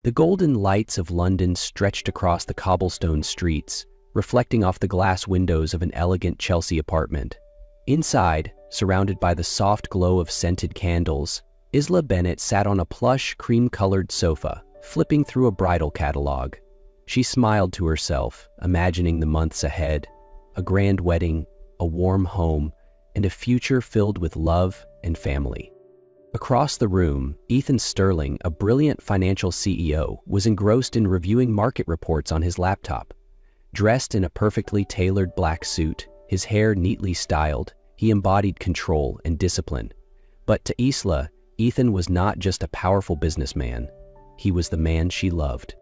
The golden lights of London stretched across the cobblestone streets, reflecting off the glass windows of an elegant Chelsea apartment. Inside, surrounded by the soft glow of scented candles, Isla Bennett sat on a plush, cream-colored sofa, flipping through a bridal catalog. She smiled to herself, imagining the months ahead, a grand wedding, a warm home, and a future filled with love and family. Across the room, Ethan Sterling, a brilliant financial CEO, was engrossed in reviewing market reports on his laptop. Dressed in a perfectly tailored black suit, his hair neatly styled, he embodied control and discipline. But to Isla, Ethan was not just a powerful businessman. He was the man she loved.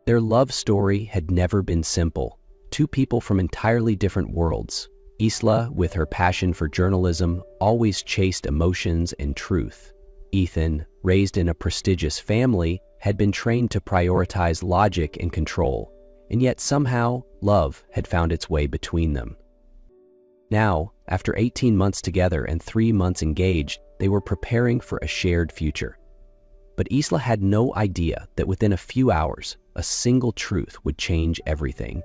Their love story had never been simple. Two people from entirely different worlds. Isla, with her passion for journalism, always chased emotions and truth. Ethan, raised in a prestigious family, had been trained to prioritize logic and control, and yet somehow, love had found its way between them. Now, after 18 months together and 3 months engaged, they were preparing for a shared future. But Isla had no idea that within a few hours, a single truth would change everything.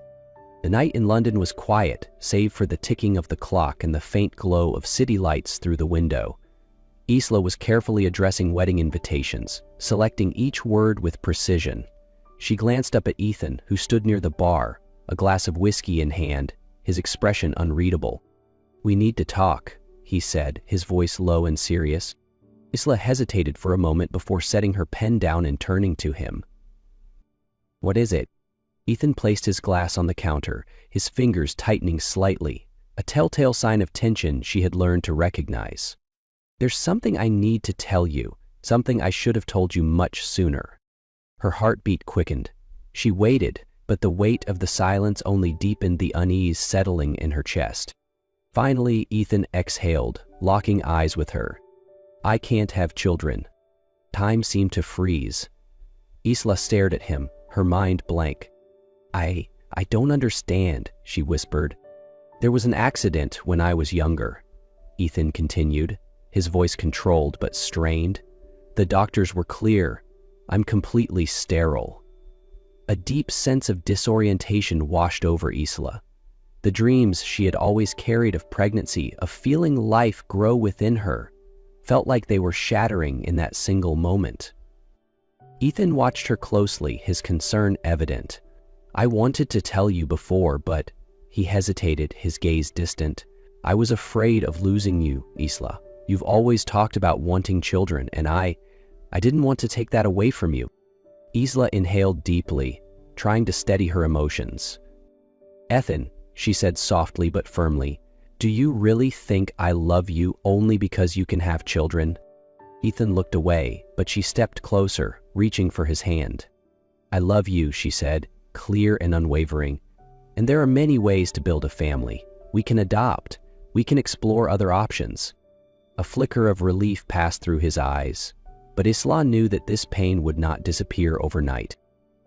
The night in London was quiet, save for the ticking of the clock and the faint glow of city lights through the window. Isla was carefully addressing wedding invitations, selecting each word with precision. She glanced up at Ethan, who stood near the bar, a glass of whiskey in hand, his expression unreadable. "We need to talk," he said, his voice low and serious. Isla hesitated for a moment before setting her pen down and turning to him. "What is it?" Ethan placed his glass on the counter, his fingers tightening slightly, a telltale sign of tension she had learned to recognize. "There's something I need to tell you, something I should have told you much sooner." Her heartbeat quickened. She waited, but the weight of the silence only deepened the unease settling in her chest. Finally, Ethan exhaled, locking eyes with her. "I can't have children." Time seemed to freeze. Isla stared at him, her mind blank. I don't understand," she whispered. "There was an accident when I was younger," Ethan continued, his voice controlled but strained. "The doctors were clear. I'm completely sterile." A deep sense of disorientation washed over Isla. The dreams she had always carried of pregnancy, of feeling life grow within her, felt like they were shattering in that single moment. Ethan watched her closely, his concern evident. "I wanted to tell you before, but—" He hesitated, his gaze distant. "I was afraid of losing you, Isla. You've always talked about wanting children, and I didn't want to take that away from you." Isla inhaled deeply, trying to steady her emotions. "Ethan," she said softly but firmly, "do you really think I love you only because you can have children?" Ethan looked away, but she stepped closer, reaching for his hand. "I love you," she said, clear and unwavering. "And there are many ways to build a family. We can adopt. We can explore other options." A flicker of relief passed through his eyes, but Isla knew that this pain would not disappear overnight.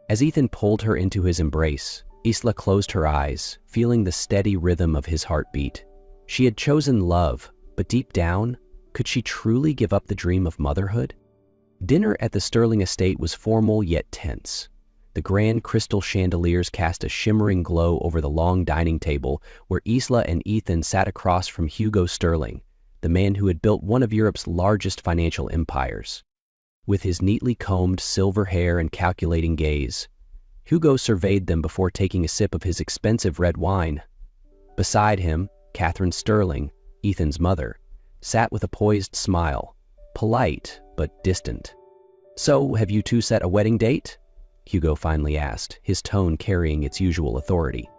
As Ethan pulled her into his embrace, Isla closed her eyes, feeling the steady rhythm of his heartbeat. She had chosen love, but deep down, could she truly give up the dream of motherhood? Dinner at the Sterling estate was formal yet tense. The grand crystal chandeliers cast a shimmering glow over the long dining table where Isla and Ethan sat across from Hugo Sterling, the man who had built one of Europe's largest financial empires. With his neatly combed silver hair and calculating gaze, Hugo surveyed them before taking a sip of his expensive red wine. Beside him, Catherine Sterling, Ethan's mother, sat with a poised smile, polite but distant. "So, have you two set a wedding date?" Hugo finally asked, his tone carrying its usual authority.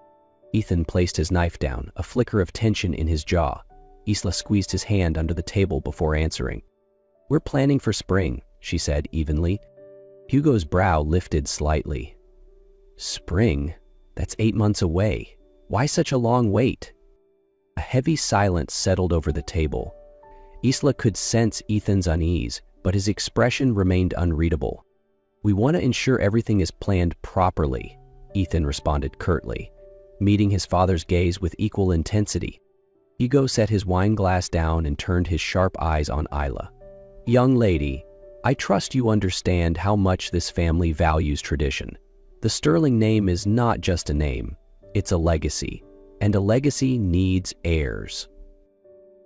Ethan placed his knife down, a flicker of tension in his jaw. Isla squeezed his hand under the table before answering. "We're planning for spring," she said evenly. Hugo's brow lifted slightly. "Spring? That's 8 months away. Why such a long wait?" A heavy silence settled over the table. Isla could sense Ethan's unease, but his expression remained unreadable. "We want to ensure everything is planned properly," Ethan responded curtly, meeting his father's gaze with equal intensity. Hugo set his wine glass down and turned his sharp eyes on Isla. "Young lady, I trust you understand how much this family values tradition. The Sterling name is not just a name, it's a legacy, and a legacy needs heirs.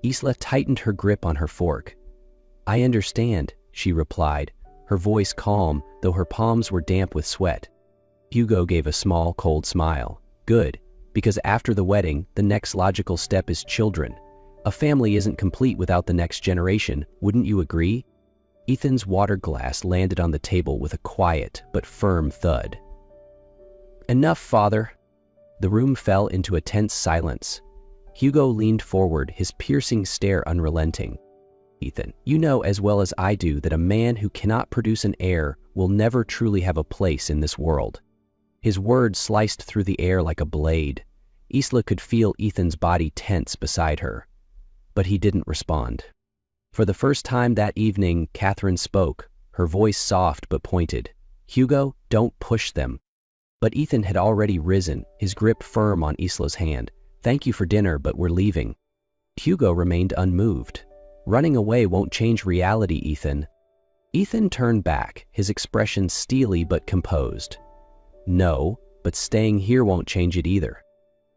Isla tightened her grip on her fork. I understand, she replied, her voice calm, though her palms were damp with sweat. Hugo gave a small, cold smile. Good, because after the wedding, the next logical step is children. A family isn't complete without the next generation, wouldn't you agree? Ethan's water glass landed on the table with a quiet but firm thud. Enough, father. The room fell into a tense silence. Hugo leaned forward, his piercing stare unrelenting. Ethan, you know as well as I do that a man who cannot produce an heir will never truly have a place in this world. His words sliced through the air like a blade. Isla could feel Ethan's body tense beside her. But he didn't respond. For the first time that evening, Catherine spoke, her voice soft but pointed. Hugo, don't push them. But Ethan had already risen, his grip firm on Isla's hand. Thank you for dinner, but we're leaving. Hugo remained unmoved. Running away won't change reality, Ethan. Ethan turned back, his expression steely but composed. No, but staying here won't change it either.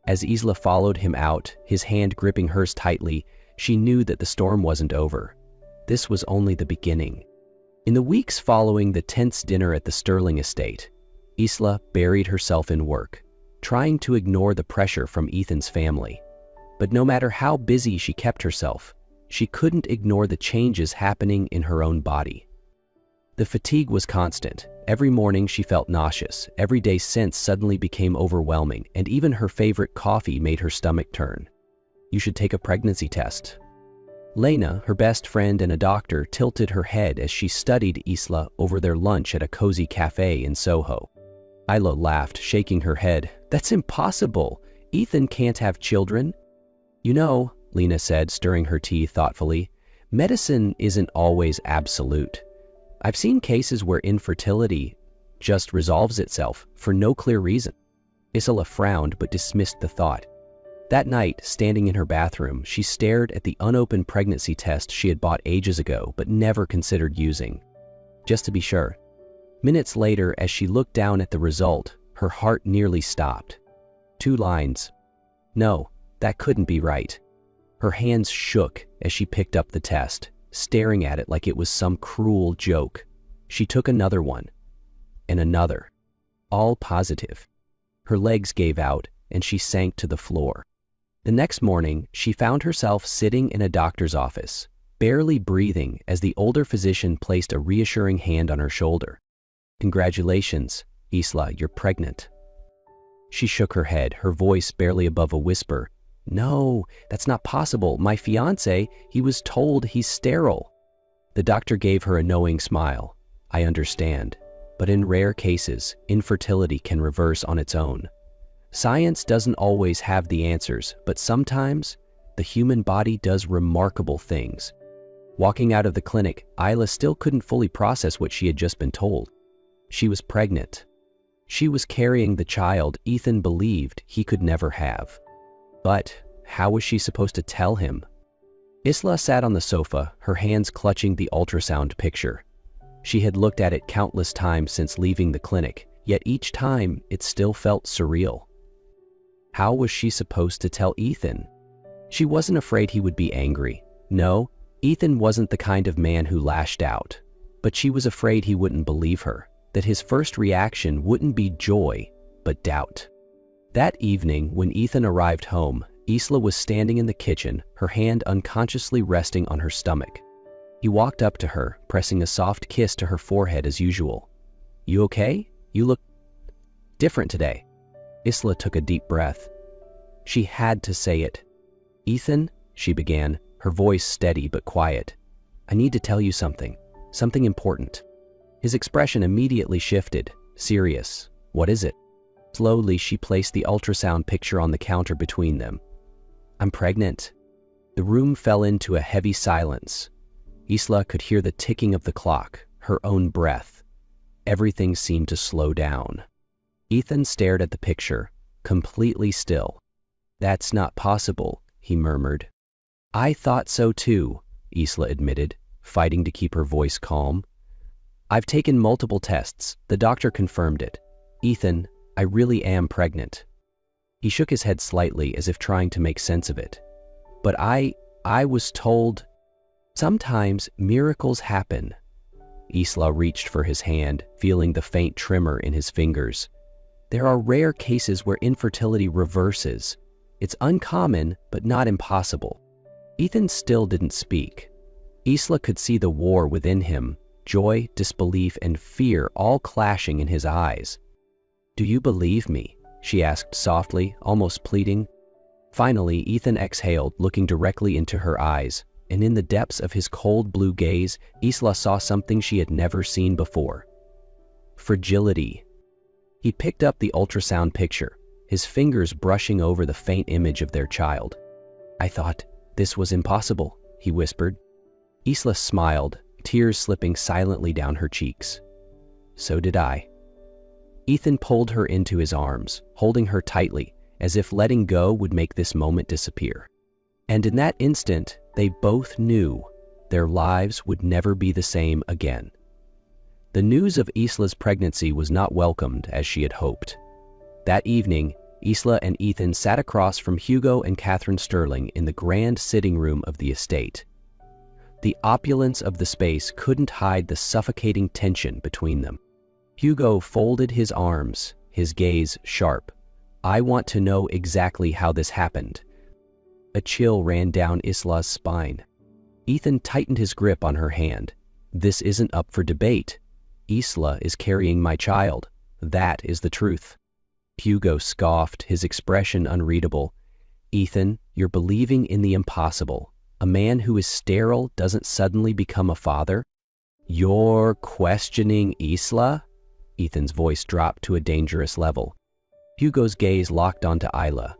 As Isla followed him out, his hand gripping hers tightly, she knew that the storm wasn't over. This was only the beginning. In the weeks following the tense dinner at the Sterling estate, Isla buried herself in work, trying to ignore the pressure from Ethan's family. But no matter how busy she kept herself, she couldn't ignore the changes happening in her own body. The fatigue was constant. Every morning she felt nauseous, every day since suddenly became overwhelming, and even her favorite coffee made her stomach turn. You should take a pregnancy test. Lena, her best friend and a doctor, tilted her head as she studied Isla over their lunch at a cozy cafe in Soho. Isla laughed, shaking her head. That's impossible. Ethan can't have children. You know, Lena said, stirring her tea thoughtfully, medicine isn't always absolute. I've seen cases where infertility just resolves itself for no clear reason. Isla frowned but dismissed the thought. That night, standing in her bathroom, she stared at the unopened pregnancy test she had bought ages ago but never considered using. Just to be sure. Minutes later, as she looked down at the result, her heart nearly stopped. 2 lines. No, that couldn't be right. Her hands shook as she picked up the test, staring at it like it was some cruel joke. She took another one, and another, all positive. Her legs gave out, and she sank to the floor. The next morning, she found herself sitting in a doctor's office, barely breathing as the older physician placed a reassuring hand on her shoulder. Congratulations, Isla, you're pregnant. She shook her head, her voice barely above a whisper. No, that's not possible. My fiancé, he was told he's sterile. The doctor gave her a knowing smile. I understand, but in rare cases, infertility can reverse on its own. Science doesn't always have the answers, but sometimes the human body does remarkable things. Walking out of the clinic, Isla still couldn't fully process what she had just been told. She was pregnant. She was carrying the child Ethan believed he could never have. But how was she supposed to tell him? Isla sat on the sofa, her hands clutching the ultrasound picture. She had looked at it countless times since leaving the clinic, yet each time it still felt surreal. How was she supposed to tell Ethan? She wasn't afraid he would be angry. No, Ethan wasn't the kind of man who lashed out. But she was afraid he wouldn't believe her, that his first reaction wouldn't be joy, but doubt. That evening, when Ethan arrived home, Isla was standing in the kitchen, her hand unconsciously resting on her stomach. He walked up to her, pressing a soft kiss to her forehead as usual. You okay? You look different today. Isla took a deep breath. She had to say it. Ethan, she began, her voice steady but quiet. I need to tell you something important. His expression immediately shifted, serious. What is it? Slowly, she placed the ultrasound picture on the counter between them. I'm pregnant. The room fell into a heavy silence. Isla could hear the ticking of the clock, her own breath. Everything seemed to slow down. Ethan stared at the picture, completely still. That's not possible, he murmured. I thought so too, Isla admitted, fighting to keep her voice calm. I've taken multiple tests. The doctor confirmed it. Ethan, I really am pregnant. He shook his head slightly as if trying to make sense of it. But I was told, sometimes miracles happen. Isla reached for his hand, feeling the faint tremor in his fingers. There are rare cases where infertility reverses. It's uncommon, but not impossible. Ethan still didn't speak. Isla could see the war within him, joy, disbelief, and fear all clashing in his eyes. Do you believe me? She asked softly, almost pleading. Finally, Ethan exhaled, looking directly into her eyes, and in the depths of his cold blue gaze, Isla saw something she had never seen before. Fragility. He picked up the ultrasound picture, his fingers brushing over the faint image of their child. I thought this was impossible, he whispered. Isla smiled, tears slipping silently down her cheeks. So did I. Ethan pulled her into his arms, holding her tightly, as if letting go would make this moment disappear. And in that instant, they both knew their lives would never be the same again. The news of Isla's pregnancy was not welcomed as she had hoped. That evening, Isla and Ethan sat across from Hugo and Catherine Sterling in the grand sitting room of the estate. The opulence of the space couldn't hide the suffocating tension between them. Hugo folded his arms, his gaze sharp. I want to know exactly how this happened. A chill ran down Isla's spine. Ethan tightened his grip on her hand. This isn't up for debate. Isla is carrying my child. That is the truth. Hugo scoffed, his expression unreadable. Ethan, you're believing in the impossible. A man who is sterile doesn't suddenly become a father? You're questioning Isla? Ethan's voice dropped to a dangerous level. Hugo's gaze locked onto Isla.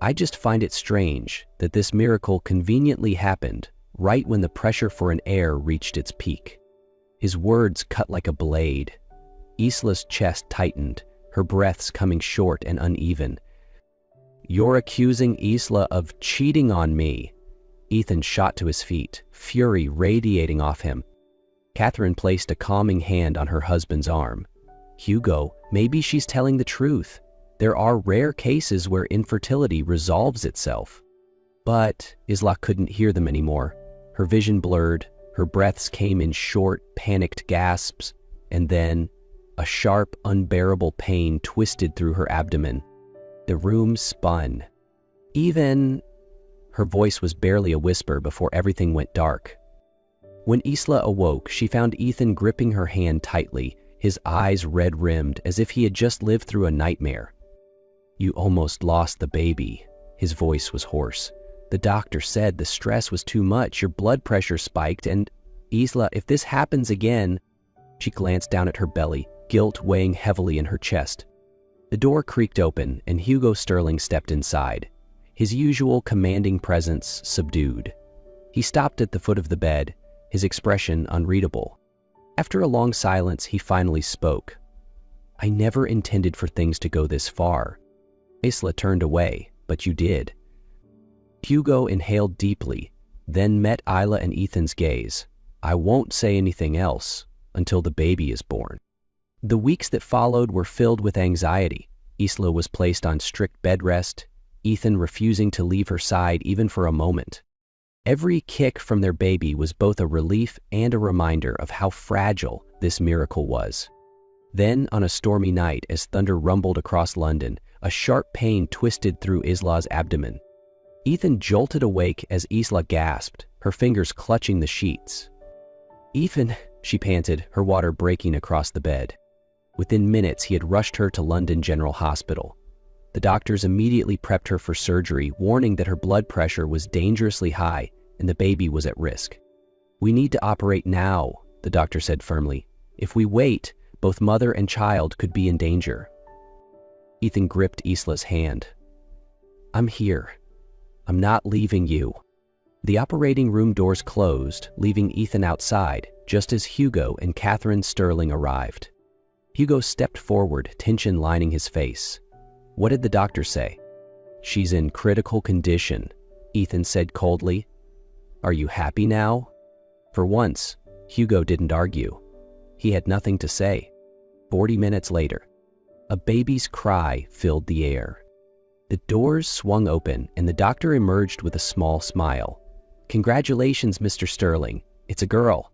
I just find it strange that this miracle conveniently happened right when the pressure for an heir reached its peak. His words cut like a blade. Isla's chest tightened, her breaths coming short and uneven. You're accusing Isla of cheating on me. Ethan shot to his feet, fury radiating off him. Catherine placed a calming hand on her husband's arm. Hugo, maybe she's telling the truth. There are rare cases where infertility resolves itself. But Isla couldn't hear them anymore. Her vision blurred, her breaths came in short, panicked gasps, and then a sharp, unbearable pain twisted through her abdomen. The room spun. Her voice was barely a whisper before everything went dark. When Isla awoke, she found Ethan gripping her hand tightly, his eyes red-rimmed as if he had just lived through a nightmare. You almost lost the baby. His voice was hoarse. The doctor said the stress was too much, your blood pressure spiked, and Isla, if this happens again... She glanced down at her belly, guilt weighing heavily in her chest. The door creaked open, and Hugo Sterling stepped inside, his usual commanding presence subdued. He stopped at the foot of the bed, his expression unreadable. After a long silence, he finally spoke. I never intended for things to go this far. Isla turned away, but you did. Hugo inhaled deeply, then met Isla and Ethan's gaze. I won't say anything else until the baby is born. The weeks that followed were filled with anxiety. Isla was placed on strict bed rest, Ethan refusing to leave her side even for a moment. Every kick from their baby was both a relief and a reminder of how fragile this miracle was. Then, on a stormy night, as thunder rumbled across London, a sharp pain twisted through Isla's abdomen. Ethan jolted awake as Isla gasped, her fingers clutching the sheets. Ethan, she panted, her water breaking across the bed. Within minutes, he had rushed her to London General Hospital. The doctors immediately prepped her for surgery, warning that her blood pressure was dangerously high and the baby was at risk. We need to operate now, the doctor said firmly. If we wait, both mother and child could be in danger. Ethan gripped Isla's hand. I'm here. I'm not leaving you. The operating room doors closed, leaving Ethan outside, just as Hugo and Catherine Sterling arrived. Hugo stepped forward, tension lining his face. What did the doctor say? She's in critical condition, Ethan said coldly. Are you happy now? For once, Hugo didn't argue. He had nothing to say. 40 minutes later, a baby's cry filled the air. The doors swung open and the doctor emerged with a small smile. "Congratulations, Mr. Sterling. It's a girl."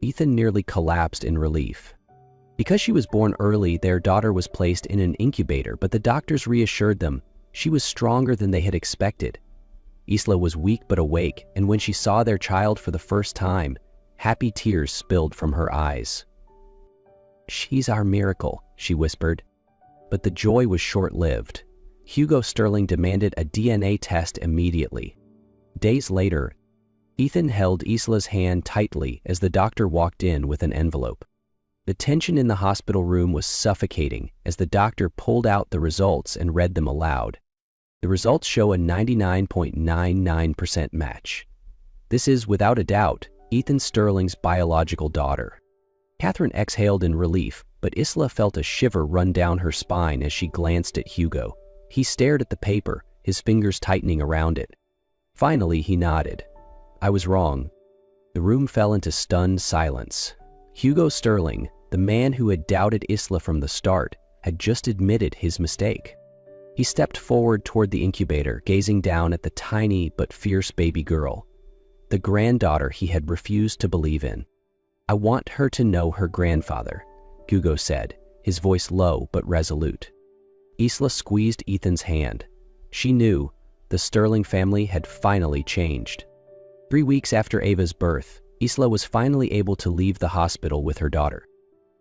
Ethan nearly collapsed in relief. Because she was born early, their daughter was placed in an incubator, but the doctors reassured them she was stronger than they had expected. Isla was weak but awake, and when she saw their child for the first time, happy tears spilled from her eyes. "She's our miracle," she whispered. But the joy was short-lived. Hugo Sterling demanded a DNA test immediately. Days later, Ethan held Isla's hand tightly as the doctor walked in with an envelope. The tension in the hospital room was suffocating as the doctor pulled out the results and read them aloud. The results show a 99.99% match. This is, without a doubt, Ethan Sterling's biological daughter. Catherine exhaled in relief, but Isla felt a shiver run down her spine as she glanced at Hugo. He stared at the paper, his fingers tightening around it. Finally, he nodded. "I was wrong." The room fell into stunned silence. Hugo Sterling, the man who had doubted Isla from the start, had just admitted his mistake. He stepped forward toward the incubator, gazing down at the tiny but fierce baby girl, the granddaughter he had refused to believe in. "I want her to know her grandfather," Hugo said, his voice low but resolute. Isla squeezed Ethan's hand. She knew the Sterling family had finally changed. 3 weeks after Ava's birth, Isla was finally able to leave the hospital with her daughter.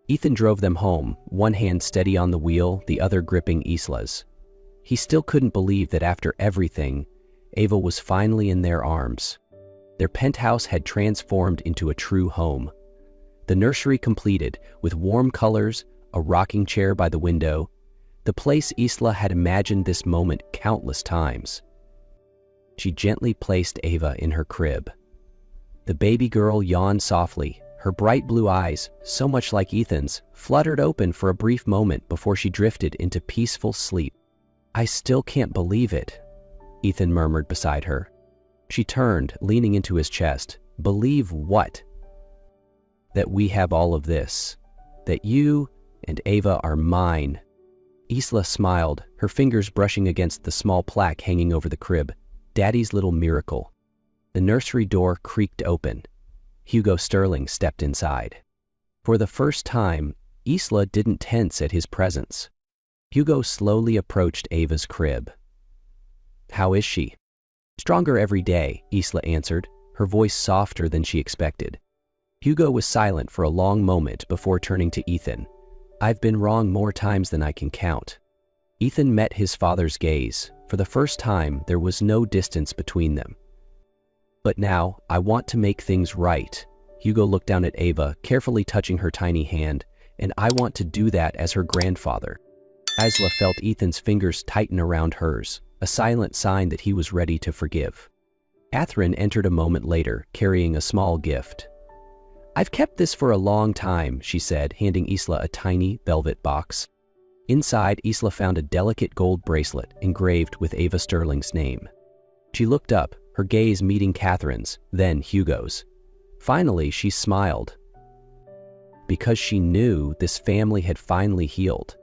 Ethan drove them home, one hand steady on the wheel, the other gripping Isla's. He still couldn't believe that after everything, Ava was finally in their arms. Their penthouse had transformed into a true home. The nursery completed, with warm colors, a rocking chair by the window, the place Isla had imagined this moment countless times. She gently placed Ava in her crib. The baby girl yawned softly, her bright blue eyes, so much like Ethan's, fluttered open for a brief moment before she drifted into peaceful sleep. "I still can't believe it," Ethan murmured beside her. She turned, leaning into his chest. "Believe what?" "That we have all of this. That you and Ava are mine." Isla smiled, her fingers brushing against the small plaque hanging over the crib. "Daddy's little miracle." The nursery door creaked open. Hugo Sterling stepped inside. For the first time, Isla didn't tense at his presence. Hugo slowly approached Ava's crib. "How is she?" "Stronger every day," Isla answered, her voice softer than she expected. Hugo was silent for a long moment before turning to Ethan. "I've been wrong more times than I can count." Ethan met his father's gaze. For the first time, there was no distance between them. "But now, I want to make things right." Hugo looked down at Ava, carefully touching her tiny hand, "and I want to do that as her grandfather." Isla felt Ethan's fingers tighten around hers, a silent sign that he was ready to forgive. Catherine entered a moment later, carrying a small gift. "I've kept this for a long time," she said, handing Isla a tiny velvet box. Inside, Isla found a delicate gold bracelet engraved with Ava Sterling's name. She looked up, her gaze meeting Catherine's, then Hugo's. Finally, she smiled. Because she knew this family had finally healed.